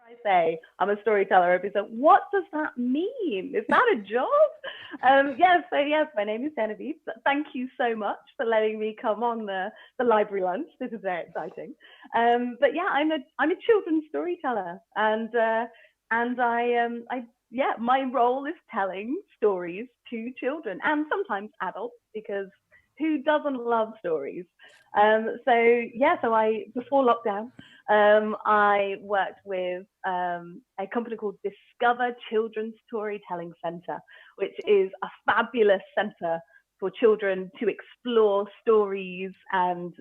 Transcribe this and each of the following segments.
I say I'm a storyteller, everybody says, what does that mean? Is that a job? Yes, so yes, my name is Genevieve. Thank you so much for letting me come on the library lunch. This is very exciting. But yeah, I'm a children's storyteller, and yeah, my role is telling stories to children and sometimes adults, because who doesn't love stories? So yeah, so before lockdown, I worked with a company called Discover Children's Storytelling Centre, which is a fabulous centre for children to explore stories and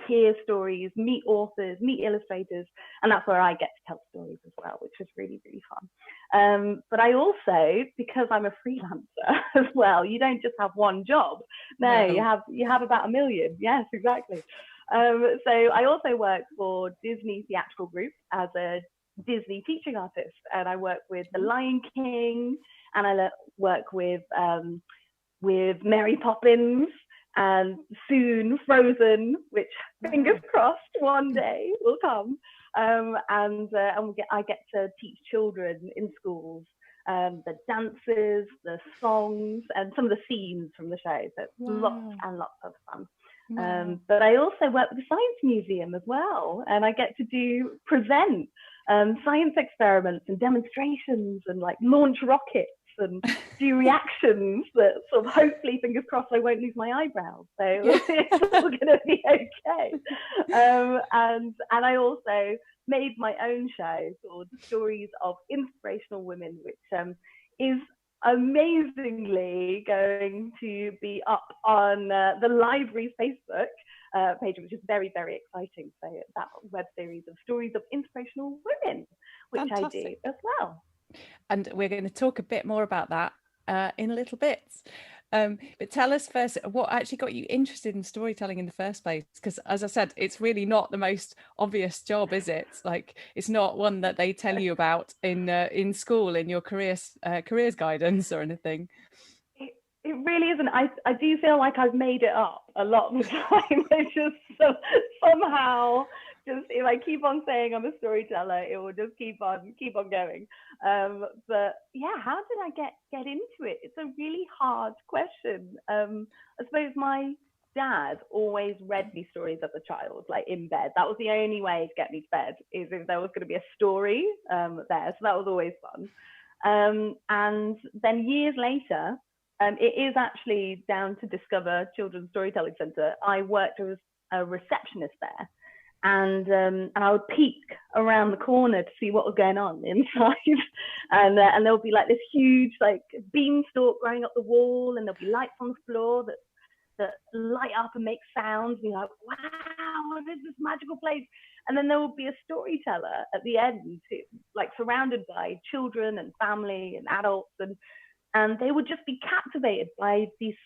hear stories, meet authors, meet illustrators, and that's where I get to tell stories as well, which is really, really fun. But I also, because I'm a freelancer as well, you don't just have one job. No, you have about a million. Yes, exactly. So I also work for Disney Theatrical Group as a Disney teaching artist, and I work with The Lion King, and I work with Mary Poppins, and soon Frozen, which fingers crossed one day will come. I get to teach children in schools the dances, the songs, and some of the scenes from the show. So it's lots and lots of fun. But I also work with the Science Museum as well, and I get to present science experiments and demonstrations, and like launch rockets and do reactions that sort of, hopefully, fingers crossed, I won't lose my eyebrows. So it's all going to be okay. And I also made my own show called Stories of Inspirational Women, which is amazingly going to be up on the library's Facebook page, which is very, very exciting. So that web series of Stories of Inspirational Women, which Fantastic. I do as well. And we're going to talk a bit more about that in a little bit. But tell us first what actually got you interested in storytelling in the first place, because as I said, it's really not the most obvious job, is it? Like, it's not one that they tell you about in school, in your careers guidance or anything. It really isn't. I do feel like I've made it up a lot of the time. It's just somehow, just if I keep on saying I'm a storyteller, it will just keep on going. But yeah, how did I get into it? It's a really hard question. I suppose my dad always read me stories as a child, like in bed. That was the only way to get me to bed, is if there was going to be a story there. So that was always fun. And then years later, it is actually down to Discover Children's Storytelling Centre. I worked as a receptionist there, and I would peek around the corner to see what was going on inside, and there would be like this huge like beanstalk growing up the wall, and there'll be lights on the floor that light up and make sounds, and you're like, wow, what is this magical place? And then there will be a storyteller at the end, like surrounded by children and family and adults, and they would just be captivated by this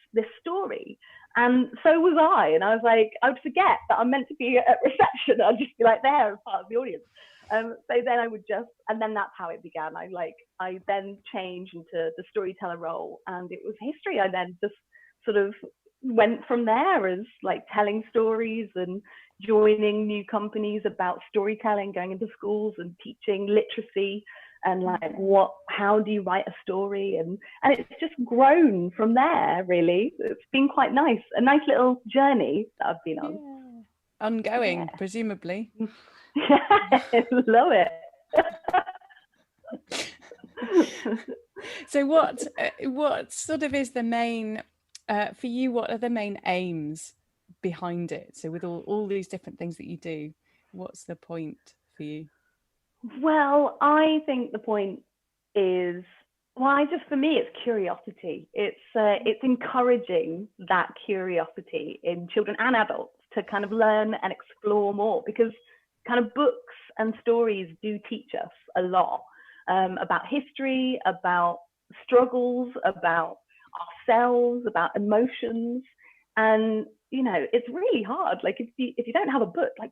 story. And so was I. And I was like, I would forget that I'm meant to be at reception. I'd just be like there as part of the audience. So then I would and then that's how it began. I then changed into the storyteller role, and it was history. I then just sort of went from there as like telling stories and joining new companies about storytelling, going into schools and teaching literacy, and like how do you write a story, and it's just grown from there. Really, it's been quite nice, a nice little journey that I've been on. Ongoing, presumably. Yeah, love it. So what sort of is the main for you, what are the main aims behind it? So with all these different things that you do, what's the point for you? Well, I think the point is, for me, it's curiosity. It's encouraging that curiosity in children and adults to kind of learn and explore more, because kind of books and stories do teach us a lot about history, about struggles, about ourselves, about emotions. And, it's really hard. Like if you don't have a book, like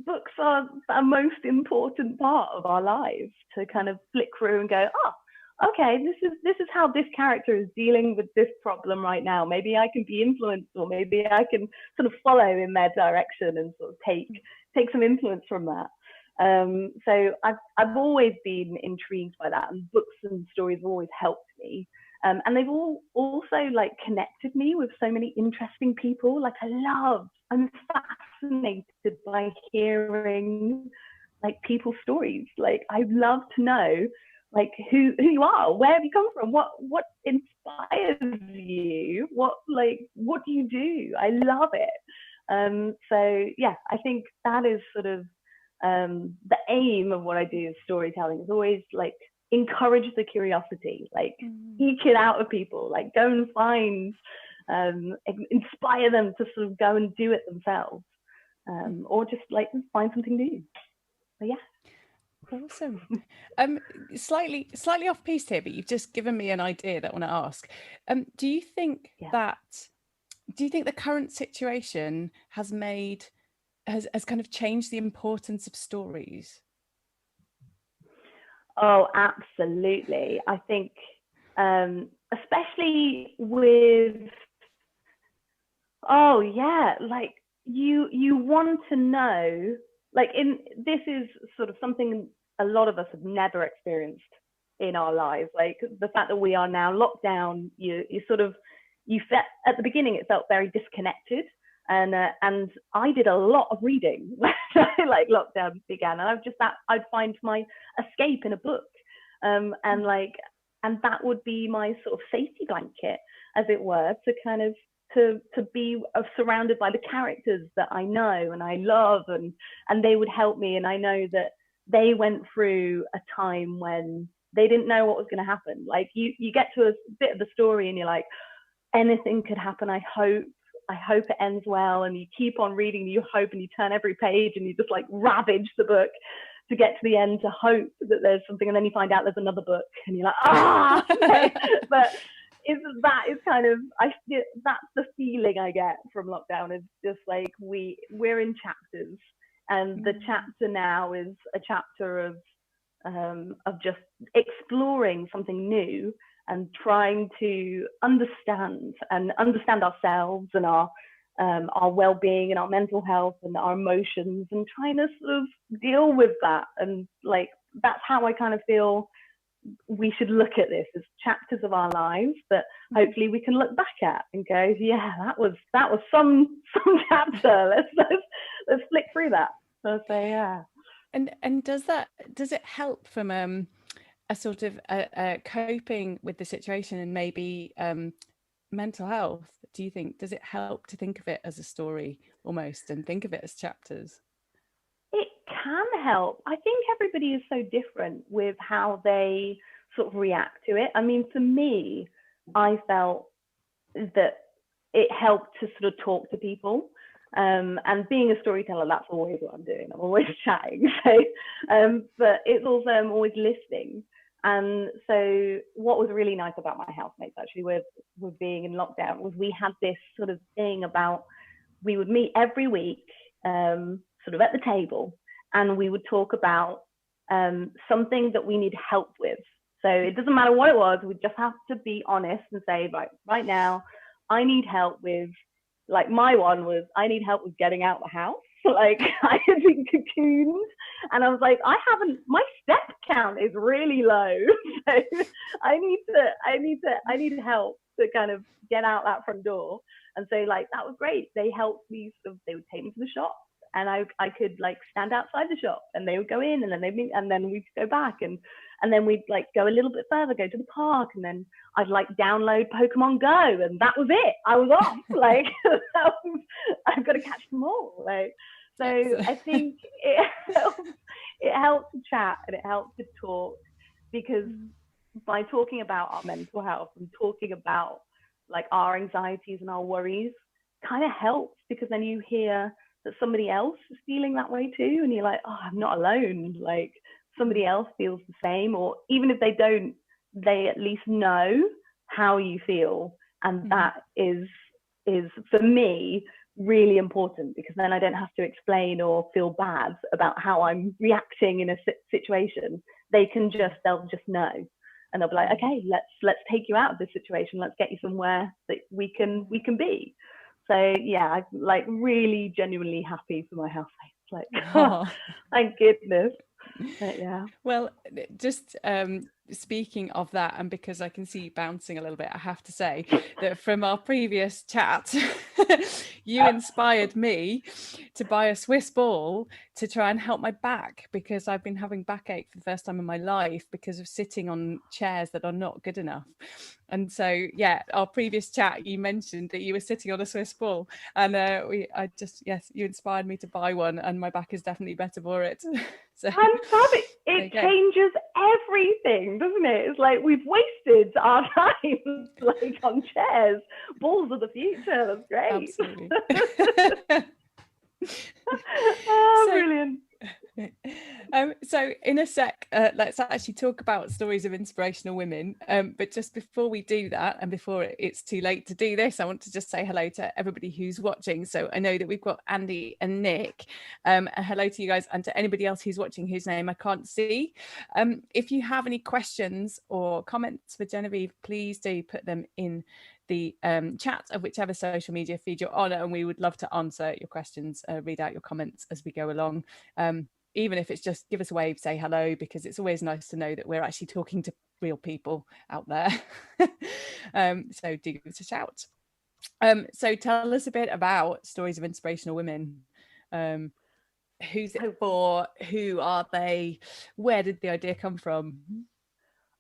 books are a most important part of our lives to kind of flick through and go, oh, okay, this is how this character is dealing with this problem right now. Maybe I can be influenced, or maybe I can sort of follow in their direction and sort of take some influence from that. So I've always been intrigued by that, and books and stories have always helped me. And they've all also like connected me with so many interesting people. Like I'm fascinated by hearing like people's stories. Like I love to know like who you are, where have you come from, what inspires you, what do you do? I love it. So yeah, I think that is sort of the aim of what I do is storytelling is always like encourage the curiosity, like eke it out of people, like go and find, inspire them to sort of go and do it themselves, or just like find something new. So yeah. Awesome. Slightly off piste here, but you've just given me an idea that I want to ask. Do you think the current situation has kind of changed the importance of stories? Oh, absolutely. I think, especially with, oh yeah, like you want to know, like this is sort of something a lot of us have never experienced in our lives. Like the fact that we are now locked down, you felt at the beginning it felt very disconnected. And I did a lot of reading when like lockdown began, and I'd find my escape in a book, and that would be my sort of safety blanket, as it were, to kind of to be surrounded by the characters that I know and I love, and they would help me, and I know that they went through a time when they didn't know what was going to happen. Like you get to a bit of the story and you're like, anything could happen. I hope it ends well. And you keep on reading, you hope, and you turn every page and you just like ravage the book to get to the end to hope that there's something, and then you find out there's another book and you're like, but that is kind of, that's the feeling I get from lockdown, is just like we're in chapters, and the chapter now is a chapter of just exploring something new and trying to understand ourselves and our well-being and our mental health and our emotions, and trying to sort of deal with that. And like that's how I kind of feel we should look at this, as chapters of our lives that hopefully we can look back at and go, yeah, that was some chapter. Let's flick through that. So yeah. And does it help from a sort of coping with the situation and maybe mental health? Do you think, does it help to think of it as a story almost and think of it as chapters? It can help. I think everybody is so different with how they sort of react to it. I mean, for me, I felt that it helped to sort of talk to people. And being a storyteller, that's always what I'm doing. I'm always chatting. So, but it's also I'm always listening. And so what was really nice about my housemates actually with being in lockdown was we had this sort of thing about, we would meet every week, sort of at the table, and we would talk about something that we need help with. So it doesn't matter what it was, we just have to be honest and say, right now, I need help with, like my one was, I need help with getting out of the house. Like I had been cocooned, and I was like, my step count is really low. So I need help to kind of get out that front door. And so like that was great. They helped me, they would take me to the shop, and I could like stand outside the shop, and they would go in, and then we'd go back, and then we'd like go a little bit further, go to the park, and then I'd like download Pokemon Go, and that was it. I was off. Like I've got to catch them all. Like, so I think it helps to chat, and it helps to talk, because by talking about our mental health and talking about like our anxieties and our worries kind of helps, because then you hear that somebody else is feeling that way too, and you're like, oh, I'm not alone. Like somebody else feels the same, or even if they don't, they at least know how you feel. And that is for me really important, because then I don't have to explain or feel bad about how I'm reacting in a situation. They'll just know, and they'll be like, okay, let's take you out of this situation, let's get you somewhere that we can be. So yeah, I'm like really genuinely happy for my housemates. like, Oh. thank goodness. But yeah. Well, just speaking of that, and because I can see you bouncing a little bit, I have to say that from our previous chat, you inspired me to buy a Swiss ball to try and help my back, because I've been having backache for the first time in my life because of sitting on chairs that are not good enough. And so, yeah, our previous chat, you mentioned that you were sitting on a Swiss ball, and yes, you inspired me to buy one, and my back is definitely better for it. So Fantastic. It changes everything, doesn't it? It's like we've wasted our time like on chairs. Balls of the future. That's great. Absolutely. Oh, brilliant. So in a sec, let's actually talk about stories of inspirational women. But just before we do that, and before it's too late to do this, I want to just say hello to everybody who's watching. So I know that we've got Andy and Nick. Hello to you guys, and to anybody else who's watching whose name I can't see. If you have any questions or comments for Genevieve, please do put them in the chat of whichever social media feed you're on, and we would love to answer your questions, read out your comments as we go along. Even if it's just give us a wave, say hello, because it's always nice to know that we're actually talking to real people out there. So do give us a shout. So tell us a bit about stories of inspirational women. Who's it for? Who are they? Where did the idea come from?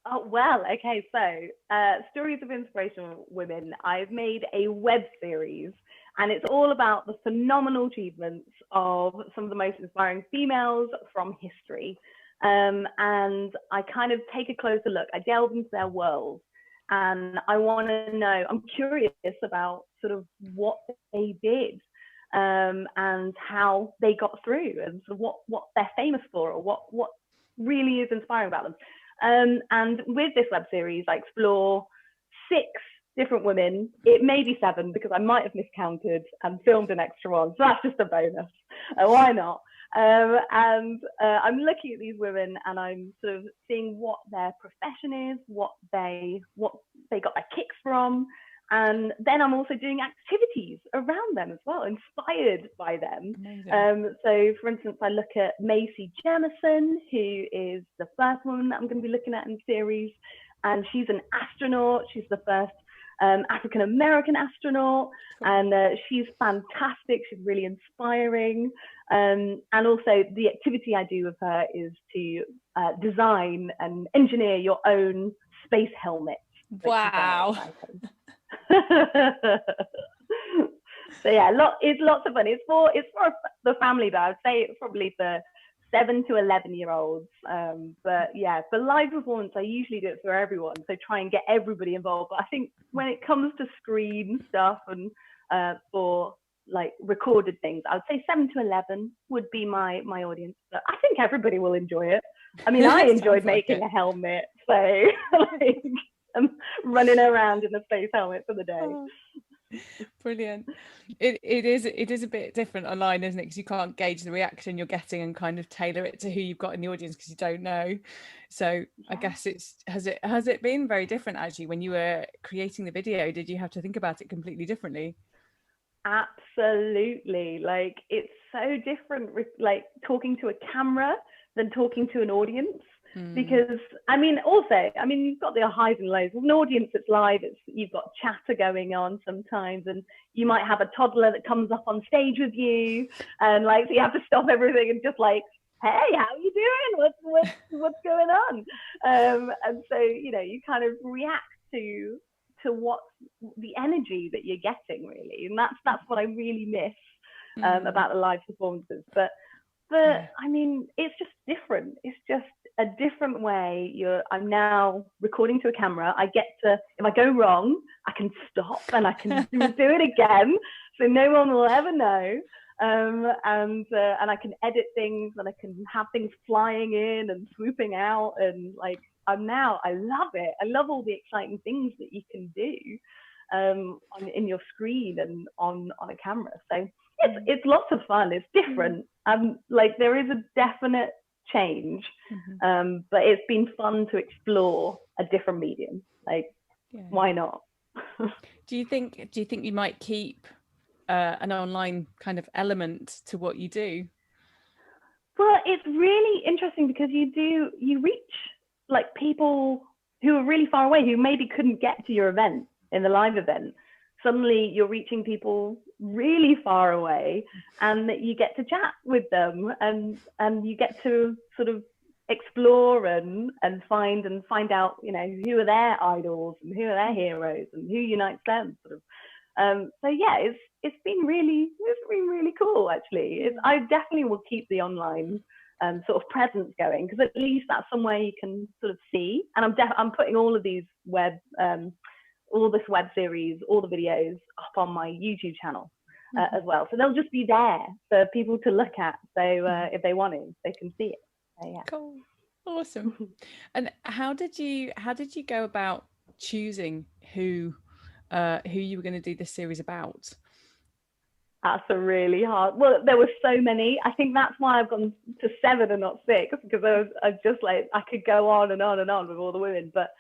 Oh, well, okay. So Stories of Inspirational Women, I've made a web series, and it's all about the phenomenal achievements of some of the most inspiring females from history. And I kind of take a closer look. I delve into their world, and I want to know, I'm curious about sort of what they did, and how they got through, and sort of what they're famous for, or what really is inspiring about them. And with this web series, I explore 6 different women. It may be 7 because I might have miscounted and filmed an extra one. So that's just a bonus. Why not? I'm looking at these women, and I'm sort of seeing what their profession is, what they got their kicks from. And then I'm also doing activities around them as well, inspired by them. So, for instance, I look at Macy Jemison, who is the first woman that I'm going to be looking at in the series. And she's an astronaut. She's the first African-American astronaut. And she's fantastic. She's really inspiring. And also the activity I do with her is to design and engineer your own space helmet. Wow. So yeah, it's lots of fun. It's for the family, but I would say it's probably for 7 to 11-year-olds. But yeah, for live performance, I usually do it for everyone. So try and get everybody involved. But I think when it comes to screen stuff and for like recorded things, I would say 7 to 11 would be my audience. But I think everybody will enjoy it. I mean, I enjoyed making a helmet, so like I'm running around in a space helmet for the day. Oh, brilliant. It is a bit different online, isn't it? Because you can't gauge the reaction you're getting and kind of tailor it to who you've got in the audience, because you don't know. So yeah. I guess has it been very different actually when you were creating the video? Did you have to think about it completely differently? Absolutely. Like, it's so different like talking to a camera than talking to an audience. Because you've got the highs and lows. With an audience that's live, you've got chatter going on sometimes, and you might have a toddler that comes up on stage with you, and like, so you have to stop everything and just like, hey, how are you doing? What's going on? And so, you kind of react to what the energy that you're getting, really, and that's what I really miss about the live performances. But I mean, it's just different. It's just a different way. I'm now recording to a camera. I get to, if I go wrong, I can stop and I can do it again, so no one will ever know. And I can edit things, and I can have things flying in and swooping out, and like, I love it. I love all the exciting things that you can do in your screen and on a camera. So it's lots of fun. It's different. Like, there is a definite change, but it's been fun to explore a different medium. Like, why not? Do you think you might keep an online kind of element to what you do? Well, it's really interesting because you reach like people who are really far away, who maybe couldn't get to your event in the live event. Suddenly you're reaching people really far away, and you get to chat with them, and you get to sort of explore and find out, you know, who are their idols and who are their heroes and who unites them, sort of. So yeah, it's been really cool actually. I definitely will keep the online sort of presence going, because at least that's somewhere you can sort of see. And I'm putting all of these all this web series, all the videos up on my YouTube channel as well. So they'll just be there for people to look at. So if they want to, they can see it. So, yeah. Cool, awesome. And how did you go about choosing who you were going to do this series about? That's a really hard. Well, there were so many. I think that's why I've gone to 7 and not 6, because I was just like, I could go on and on and on with all the women, but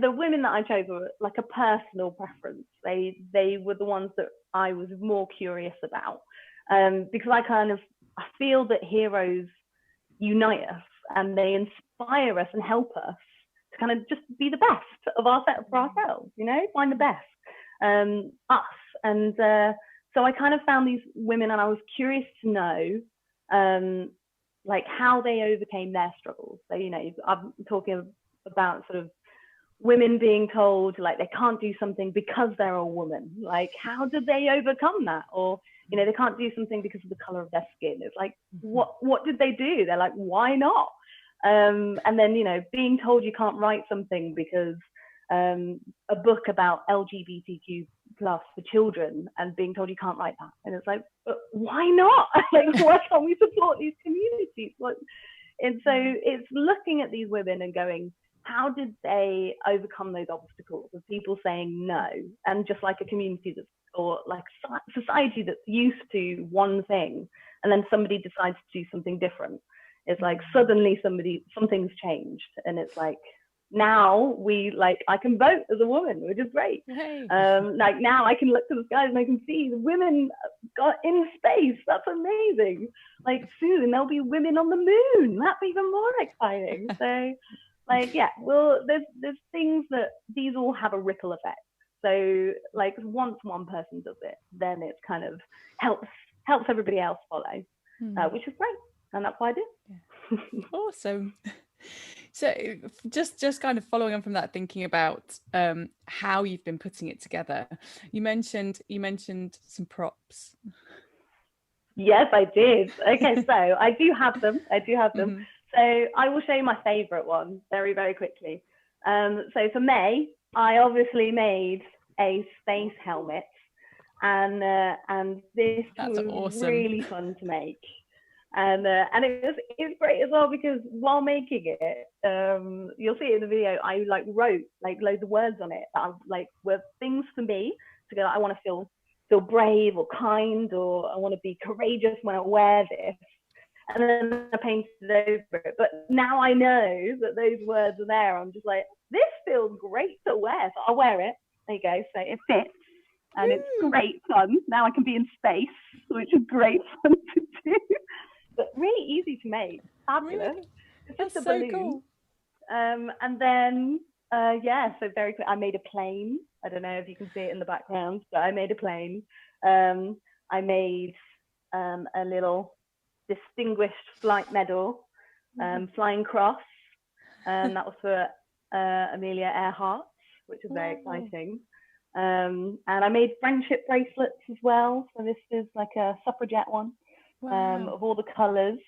the women that I chose were like a personal preference. They were the ones that I was more curious about, because I feel that heroes unite us and they inspire us and help us to kind of just be the best of for ourselves, you know, find the best us. And so I kind of found these women, and I was curious to know like how they overcame their struggles. So, you know, I'm talking about sort of women being told like they can't do something because they're a woman. Like, how did they overcome that? Or, you know, they can't do something because of the color of their skin. It's like, what did they do? They're like, why not? And then, you know, being told you can't write something because a book about LGBTQ plus for children, and being told you can't write that. And it's like, why not? Like, why can't we support these communities? And so it's looking at these women and going, how did they overcome those obstacles of people saying no? And just like a community or like society that's used to one thing, and then somebody decides to do something different. It's like suddenly something's changed, and it's like, now I can vote as a woman, which is great. Hey. Like now I can look to the skies and I can see the women got in space. That's amazing. Like soon there'll be women on the moon. That's even more exciting. So like, yeah, well, there's things that these all have a ripple effect. So like once one person does it, then it kind of helps everybody else follow, which is great. And that's what I do. Yeah. Awesome. So just kind of following on from that, thinking about how you've been putting it together, you mentioned some props. Yes, I did. Okay, so I do have them. Mm-hmm. So I will show you my favorite one very, very quickly. So for May, I obviously made a space helmet, and this was awesome. Really fun to make. And it's great as well, because while making it, you'll see it in the video, I like wrote like loads of words on it that were things for me to go, I want to feel brave or kind, or I want to be courageous when I wear this. And then I painted over it. But now I know that those words are there. I'm just like, this feels great to wear. So I'll wear it. There you go. So it fits. And it's great fun. Now I can be in space, which is great fun to do. But really easy to make. Fabulous. Really? It's just That's a balloon. So cool. And then, so very quick, I made a plane. I don't know if you can see it in the background, but I made a plane. I made a little distinguished flight medal, flying cross, and that was for Amelia Earhart, which is very exciting. And I made friendship bracelets as well. So this is like a suffragette one, of all the colours,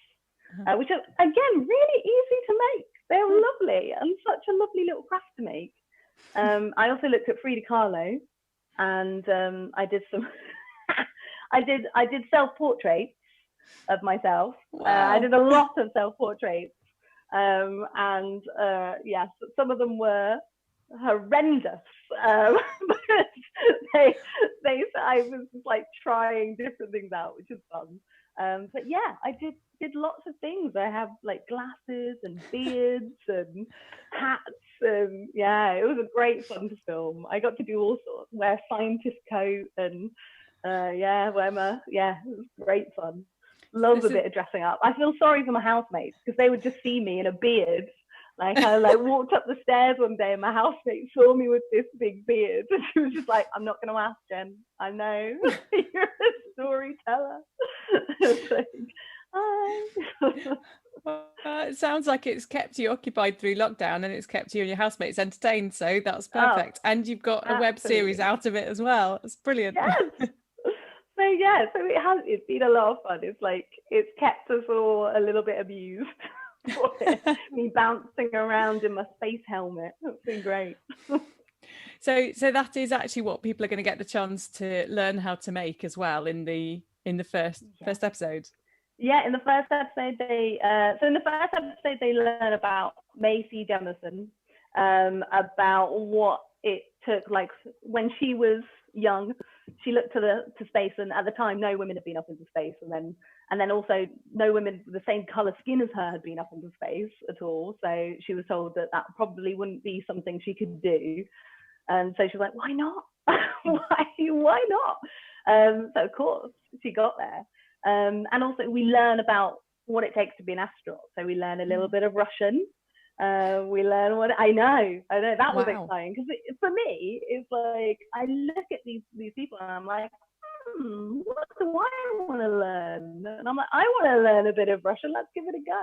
which are again really easy to make. They're lovely and such a lovely little craft to make. I also looked at Frida Kahlo, and I did some. I did self-portraits of myself. Wow. I did a lot of self-portraits, and yes, some of them were horrendous. But I was just like trying different things out, which is fun. But yeah, I did lots of things. I have like glasses and beards and hats, and yeah, it was a great fun to film. I got to do all sorts, wear a scientist coat, and it was great fun. Love a bit of dressing up. I feel sorry for my housemates because they would just see me in a beard. Like I walked up the stairs one day and my housemate saw me with this big beard and she was just like, I'm not going to ask, Jen. I know you're a storyteller. It's like, hi. It sounds like it's kept you occupied through lockdown and it's kept you and your housemates entertained. So that's perfect. And you've got a web series out of it as well. It's brilliant. Yes. It's been a lot of fun. It's kept us all a little bit amused. Me bouncing around in my space helmet. It's been great. So that is actually what people are going to get the chance to learn how to make as well in the first episode. Yeah, in the first episode they learn about Macy Jemison, about what it took, like when she was young, she looked to space, and at the time no women had been up into space, and then also no women with the same color skin as her had been up into space at all. So she was told that probably wouldn't be something she could do, and so she was like, why not? why not? So of course she got there. And also we learn about what it takes to be an astronaut. So we learn a little bit of Russian. We learn what I know that was exciting because for me it's like I look at these people and I'm like, what do I want to learn? And I'm like, I want to learn a bit of Russian. Let's give it a go.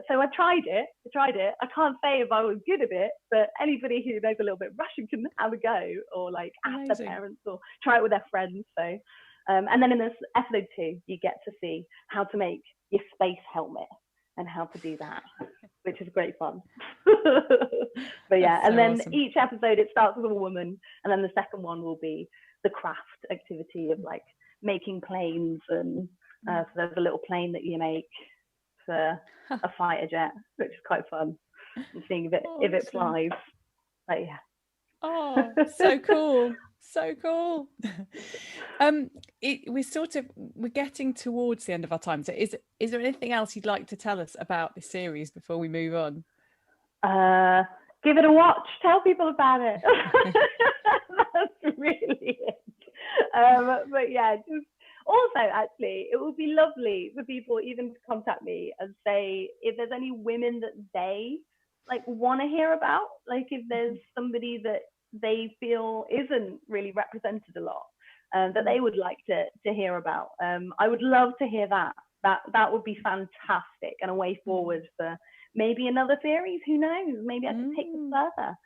So I tried it. I can't say if I was good at it, but anybody who knows a little bit of Russian can have a go, or like ask their parents or try it with their friends. So and then in this episode 2 you get to see how to make your space helmet and how to do that, which is great fun. But yeah, and then awesome. Each episode it starts with a woman, and then the second one will be the craft activity of like making planes, and so there's a little plane that you make for a fighter jet, which is quite fun, and seeing if it flies. But yeah. Oh, so cool. So cool. We're getting towards the end of our time. So is there anything else you'd like to tell us about this series before we move on? Give it a watch. Tell people about it. That's really it. But yeah, just also actually it would be lovely for people even to contact me and say if there's any women that they like want to hear about, like if there's somebody that they feel isn't really represented a lot, that they would like to hear about. I would love to hear that. That would be fantastic, and a way forward for maybe another series. Who knows? Maybe I could take this further.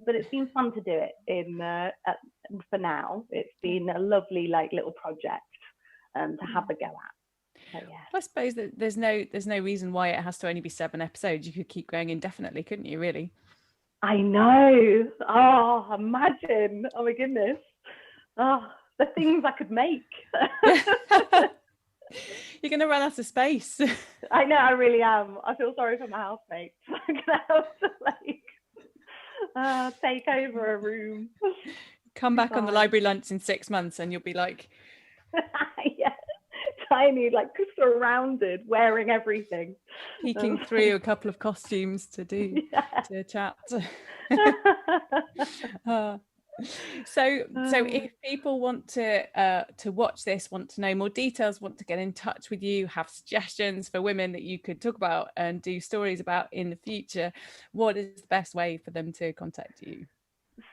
But it's been fun to do it for now. It's been a lovely little project to have a go at. So, yeah. I suppose that there's no reason why it has to only be 7 episodes. You could keep going indefinitely, couldn't you, really? I know. Oh, imagine. Oh my goodness. Oh, the things I could make. You're going to run out of space. I know, I really am. I feel sorry for my housemates. I'm going to have to take over a room. Come back on the library lunch in 6 months and you'll be like... Yeah, tiny, surrounded, wearing everything. Peeking through a couple of costumes to chat. So if people want to watch this, want to know more details, want to get in touch with you, have suggestions for women that you could talk about and do stories about in the future, what is the best way for them to contact you?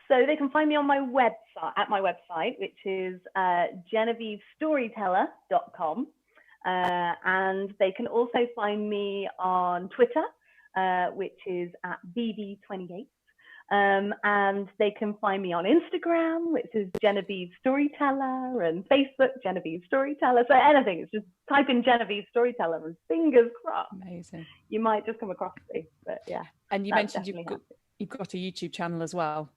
So they can find me on my website, which is GenevieveStoryteller.com, and they can also find me on Twitter, which is at BB28. And they can find me on Instagram, which is Genevieve Storyteller, and Facebook, Genevieve Storyteller. So anything, it's just type in Genevieve Storyteller and fingers crossed. Amazing. You might just come across me, but yeah. And you mentioned you've got a YouTube channel as well.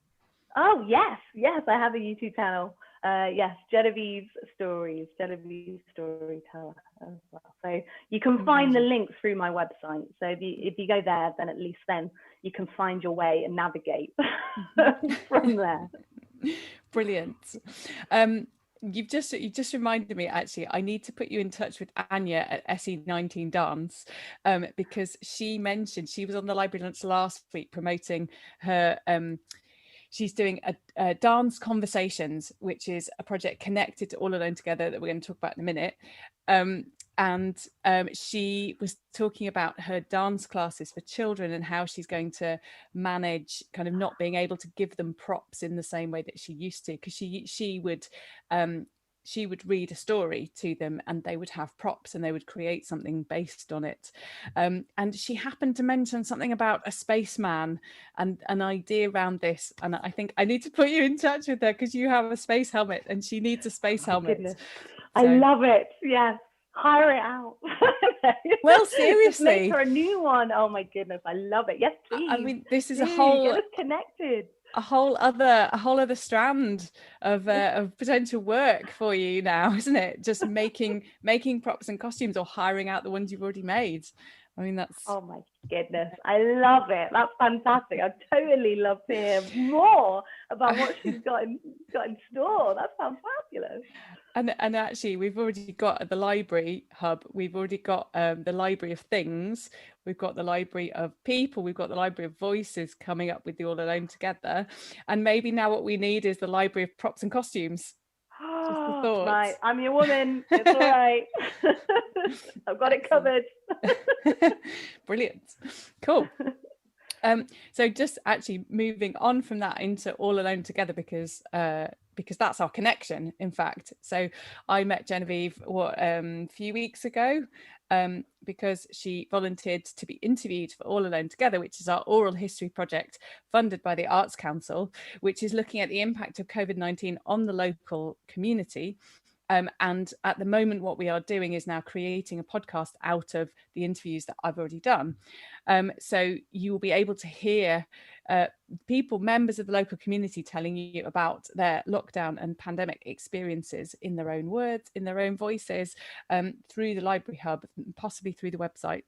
Oh, yes, I have a YouTube channel. Yes, Genevieve Stories, Genevieve Storyteller as well. So you can find the links through my website. So if you go there, then at least then you can find your way and navigate from there. Brilliant. You've just reminded me, actually, I need to put you in touch with Anya at SE19 Dance, because she mentioned she was on the library lunch last week promoting her she's doing a dance conversations, which is a project connected to All Alone Together that we're going to talk about in a minute. She was talking about her dance classes for children and how she's going to manage kind of not being able to give them props in the same way that she used to, because she would read a story to them and they would have props and they would create something based on it. And she happened to mention something about a spaceman and an idea around this. And I think I need to put you in touch with her because you have a space helmet and she needs a space helmet. Goodness. I love it. Yes. Hire it out. Well, seriously. Just make her a new one. Oh my goodness. I love it. Yes, please. I mean, this is a whole... Get us connected. A whole other strand of potential work for you now, isn't it? Just making props and costumes or hiring out the ones you've already made. I mean, that's... Oh my goodness, I love it. That's fantastic. I'd totally love to hear more about what she's got in store. That sounds fabulous. And actually, we've already got the library hub. We've already got the library of things. We've got the library of people. We've got the library of voices coming up with the All Alone Together. And maybe now what we need is the library of props and costumes. Just the thoughts. Right, I'm your woman. It's all right. I've got it covered. Brilliant. Cool. So just actually moving on from that into All Alone Together, because that's our connection, in fact. So I met Genevieve a few weeks ago because she volunteered to be interviewed for All Alone Together, which is our oral history project funded by the Arts Council, which is looking at the impact of COVID-19 on the local community. And at the moment, what we are doing is now creating a podcast out of the interviews that I've already done. So you will be able to hear members of the local community telling you about their lockdown and pandemic experiences in their own words, in their own voices, through the Library Hub, possibly through the website.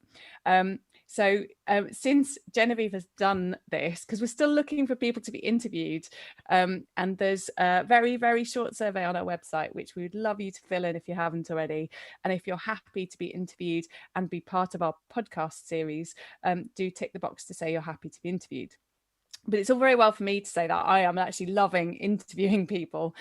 So since Genevieve has done this, because we're still looking for people to be interviewed, and there's a very, very short survey on our website, which we would love you to fill in if you haven't already. And if you're happy to be interviewed and be part of our podcast series, do tick the box to say you're happy to be interviewed. But it's all very well for me to say that. I am actually loving interviewing people.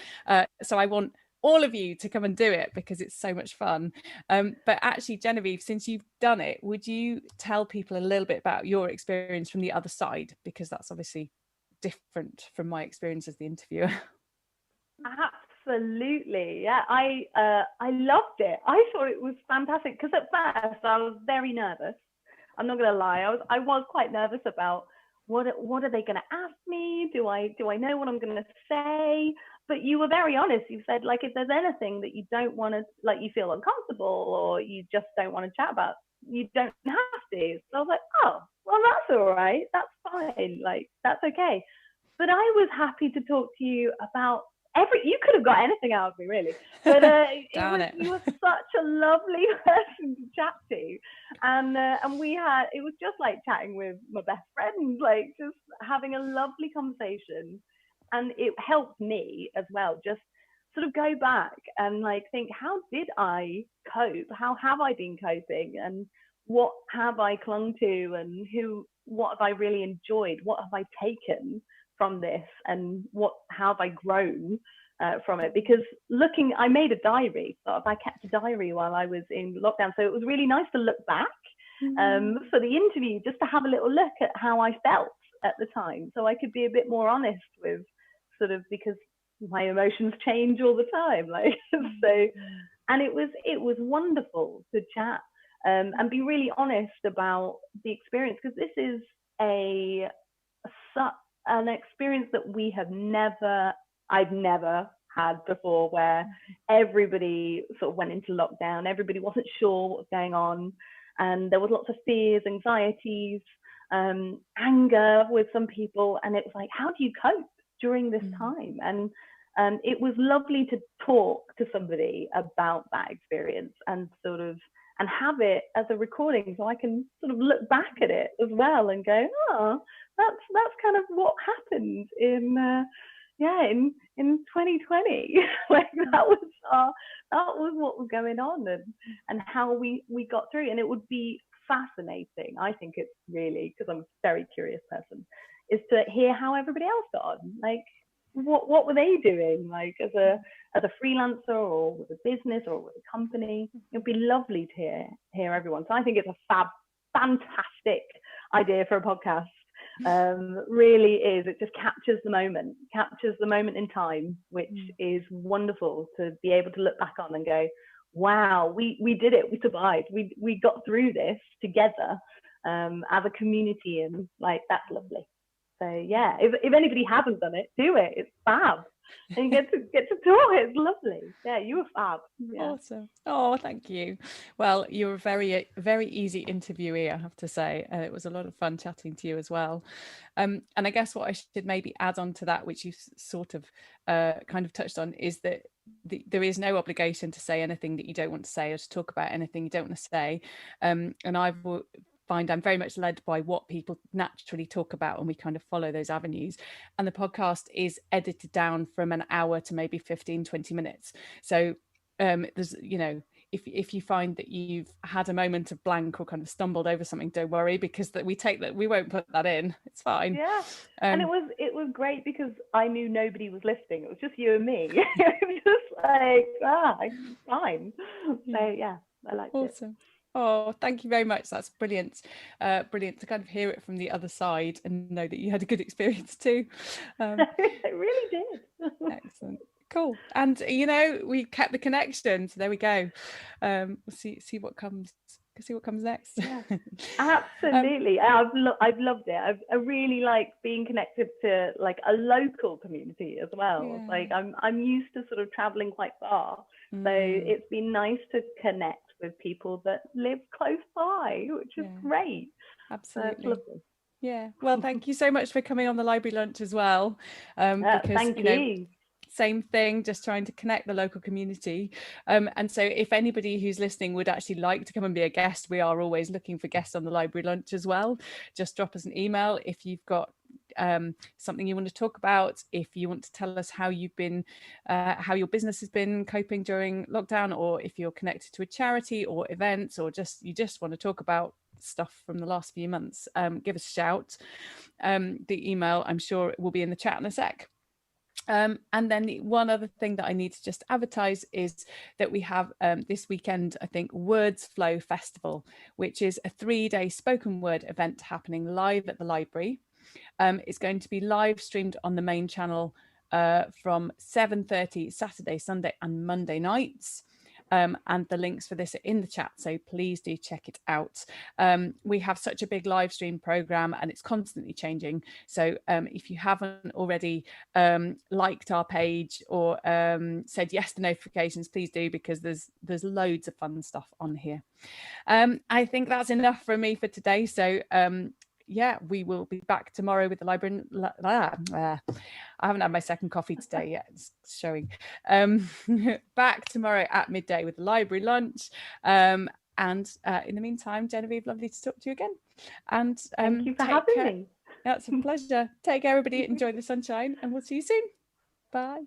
So I want all of you to come and do it because it's so much fun. But actually, Genevieve, since you've done it, would you tell people a little bit about your experience from the other side? Because that's obviously different from my experience as the interviewer. Absolutely. Yeah, I loved it. I thought it was fantastic because at first I was very nervous. I'm not going to lie. I was quite nervous about what are they going to ask me? Do I know what I'm going to say? But you were very honest. You said, like, if there's anything that you don't want to, like, you feel uncomfortable or you just don't want to chat about, you don't have to. So I was like, oh, well, that's all right. That's fine. Like, that's okay. But I was happy to talk to you about you could have got anything out of me, really. But you were such a lovely person to chat to. And it was just like chatting with my best friend, like just having a lovely conversation. And it helped me as well, just sort of go back and like think, how did I cope? How have I been coping? And what have I clung to? And what have I really enjoyed? What have I taken from this? And how have I grown from it? Because I made a diary. So I kept a diary while I was in lockdown. So it was really nice to look back for the interview, just to have a little look at how I felt at the time. So I could be a bit more honest with sort of, because my emotions change all the time. Like, so, and it was wonderful to chat and be really honest about the experience, because this is an experience that I've never had before, where everybody sort of went into lockdown, everybody wasn't sure what was going on, and there was lots of fears, anxieties, anger with some people, and it was like, how do you cope during this time? And it was lovely to talk to somebody about that experience and sort of have it as a recording, so I can sort of look back at it as well and go, oh, that's kind of what happened in 2020. Like that was what was going on, and how we got through. And it would be fascinating. I think it's really, because I'm a very curious person, is to hear how everybody else got on. Like, what were they doing? Like, as a freelancer, or with a business, or with a company. It'd be lovely to hear everyone. So I think it's a fantastic idea for a podcast. Really is. It just captures the moment in time, which is wonderful to be able to look back on and go, wow, we did it, we survived, we got through this together, as a community, and like, that's lovely. So yeah, if anybody hasn't done it, do it. It's fab. And you get to talk. It's lovely. Yeah, you were fab. Yeah. Awesome. Oh, thank you. Well, you were a very, very easy interviewee, I have to say. It was a lot of fun chatting to you as well. And I guess what I should maybe add on to that, which you sort of kind of touched on, is that there is no obligation to say anything that you don't want to say, or to talk about anything you don't want to say. And I'm very much led by what people naturally talk about, and we kind of follow those avenues. And the podcast is edited down from an hour to maybe 15-20 minutes. So there's, if you find that you've had a moment of blank or kind of stumbled over something, don't worry, because we won't put that in. It's fine. Yeah. And it was great because I knew nobody was listening. It was just you and me. It was just like, fine. So yeah, I liked it. Awesome. Oh, thank you very much. That's brilliant. Brilliant to kind of hear it from the other side and know that you had a good experience too. It really did. Excellent. Cool. And we kept the connection, so there we go. We'll see what comes next. Yeah, absolutely. I've loved it. I really like being connected to like a local community as well. Yeah. Like I'm used to sort of traveling quite far, so it's been nice to connect with people that live close by, which is great. Absolutely. Lovely. Yeah. Well, thank you so much for coming on the library lunch as well. Because thank you. Same thing, just trying to connect the local community. And so if anybody who's listening would actually like to come and be a guest, we are always looking for guests on the library lunch as well. Just drop us an email if you've got something you want to talk about, if you want to tell us how you've been, how your business has been coping during lockdown, or if you're connected to a charity or events, or you just want to talk about stuff from the last few months, give us a shout. The email, I'm sure it will be in the chat in a sec. And then the one other thing that I need to just advertise is that we have this weekend, I think, Words Flow Festival, which is a 3-day spoken word event happening live at the library. It's going to be live streamed on the main channel from 7:30 Saturday, Sunday and Monday nights. And the links for this are in the chat, so please do check it out. We have such a big live stream program and it's constantly changing, so if you haven't already liked our page or said yes to notifications, please do, because there's loads of fun stuff on here. I think that's enough from me for today, so yeah, we will be back tomorrow with the library. I haven't had my second coffee today yet, it's showing. Back tomorrow at midday with the library lunch. And in the meantime, Genevieve, lovely to talk to you again. And thank you for having me. That's a pleasure. Take care, everybody. Enjoy the sunshine, and we'll see you soon. Bye.